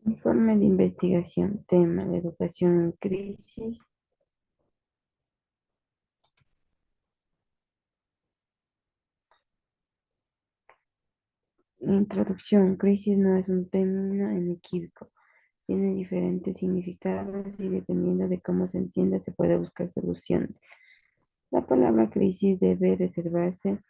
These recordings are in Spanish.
Informe de investigación, tema, la educación en crisis. Introducción, crisis no es un término inequívoco, tiene diferentes significados y dependiendo de cómo se entienda se puede buscar soluciones. La palabra crisis debe reservarse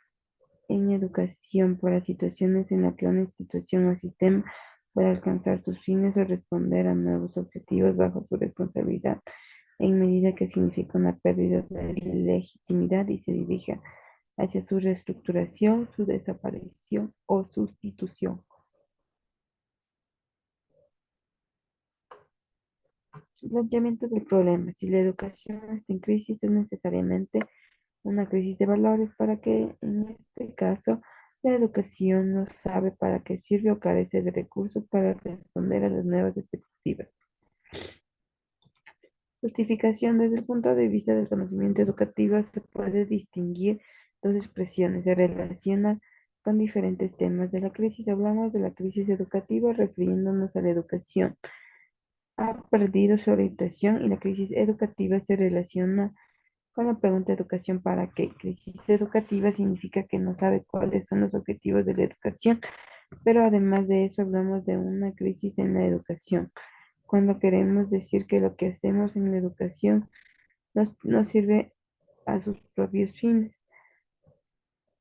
en educación para situaciones en las que una institución o sistema pueda alcanzar sus fines o responder a nuevos objetivos bajo su responsabilidad, en medida que significa una pérdida de legitimidad y se dirija hacia su reestructuración, su desaparición o sustitución. Planteamiento del problema. Si la educación está en crisis, es necesariamente una crisis de valores para que, en este caso, la educación no sabe para qué sirve o carece de recursos para responder a las nuevas expectativas. Justificación. Desde el punto de vista del conocimiento educativo se puede distinguir dos expresiones. Se relacionan con diferentes temas de la crisis. Hablamos de la crisis educativa refiriéndonos a la educación. Ha perdido su orientación y la crisis educativa se relaciona con la pregunta ¿educación para qué? Crisis educativa significa que no sabe cuáles son los objetivos de la educación, pero además de eso hablamos de una crisis en la educación, cuando queremos decir que lo que hacemos en la educación no sirve a sus propios fines.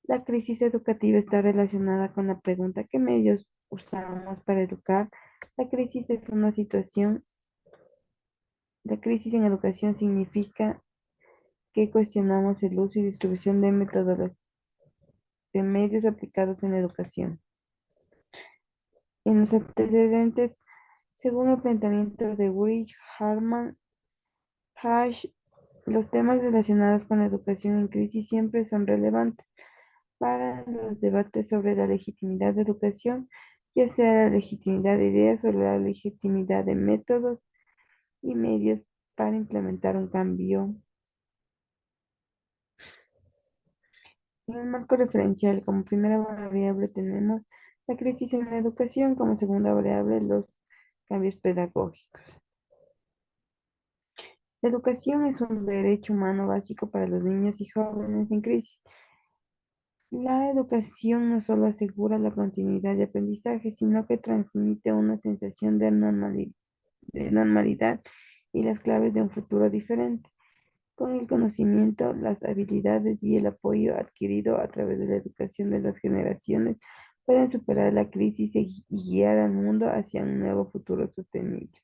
La crisis educativa está relacionada con la pregunta ¿qué medios usamos para educar? La crisis es una situación, la crisis en educación significa que cuestionamos el uso y distribución de metodologías de medios aplicados en la educación. En los antecedentes, según el planteamiento de Wright, Harman, Hash, los temas relacionados con la educación en crisis siempre son relevantes para los debates sobre la legitimidad de educación, ya sea la legitimidad de ideas o la legitimidad de métodos y medios para implementar un cambio. En el marco referencial, como primera variable tenemos la crisis en la educación, como segunda variable los cambios pedagógicos. La educación es un derecho humano básico para los niños y jóvenes en crisis. La educación no solo asegura la continuidad de aprendizaje, sino que transmite una sensación de normalidad y las claves de un futuro diferente. Con el conocimiento, las habilidades y el apoyo adquirido a través de la educación de las generaciones pueden superar la crisis y guiar al mundo hacia un nuevo futuro sostenible.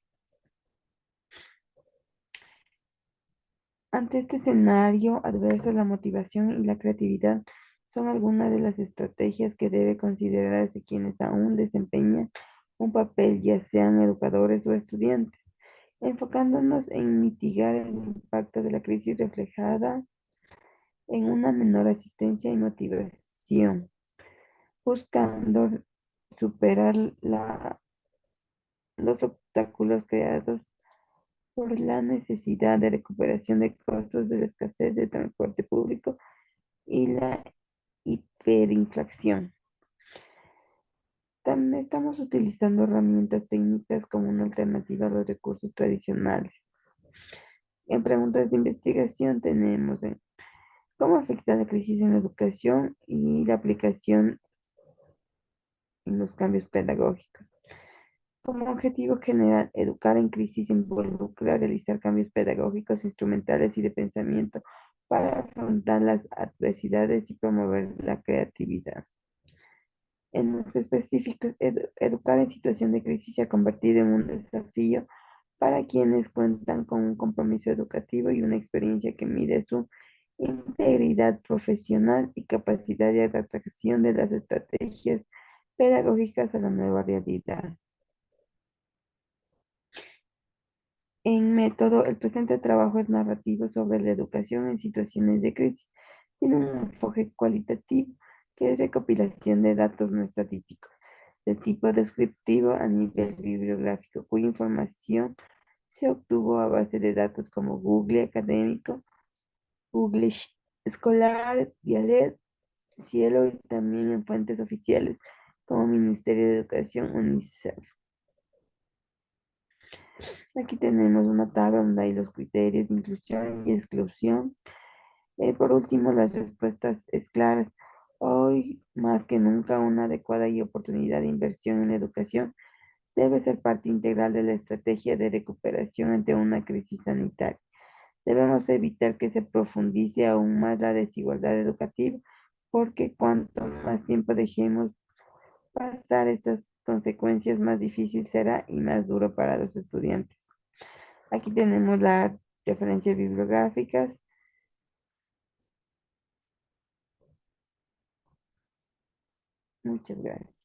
Ante este escenario adverso, la motivación y la creatividad son algunas de las estrategias que debe considerarse quienes aún desempeñan un papel, ya sean educadores o estudiantes, enfocándonos en mitigar el impacto de la crisis reflejada en una menor asistencia y motivación, buscando superar los obstáculos creados por la necesidad de recuperación de costos de la escasez de transporte público y la hiperinflación. También estamos utilizando herramientas técnicas como una alternativa a los recursos tradicionales. En preguntas de investigación tenemos cómo afecta la crisis en la educación y la aplicación en los cambios pedagógicos. Como objetivo general, educar en crisis involucra realizar cambios pedagógicos, instrumentales y de pensamiento para afrontar las adversidades y promover la creatividad. En los específicos, educar en situación de crisis se ha convertido en un desafío para quienes cuentan con un compromiso educativo y una experiencia que mide su integridad profesional y capacidad de adaptación de las estrategias pedagógicas a la nueva realidad. En método, el presente trabajo es narrativo sobre la educación en situaciones de crisis. Tiene un enfoque cualitativo, que es recopilación de datos no estadísticos, de tipo descriptivo a nivel bibliográfico, cuya información se obtuvo a base de datos como Google Académico, Google Escolar, Dialed, Cielo y también en fuentes oficiales como Ministerio de Educación, UNICEF. Aquí tenemos una tabla donde hay los criterios de inclusión y exclusión. Por último, las respuestas es claras. Hoy, más que nunca, una adecuada y oportunidad de inversión en educación debe ser parte integral de la estrategia de recuperación ante una crisis sanitaria. Debemos evitar que se profundice aún más la desigualdad educativa, porque cuanto más tiempo dejemos pasar estas consecuencias, más difícil será y más duro para los estudiantes. Aquí tenemos las referencias bibliográficas. Muchas gracias.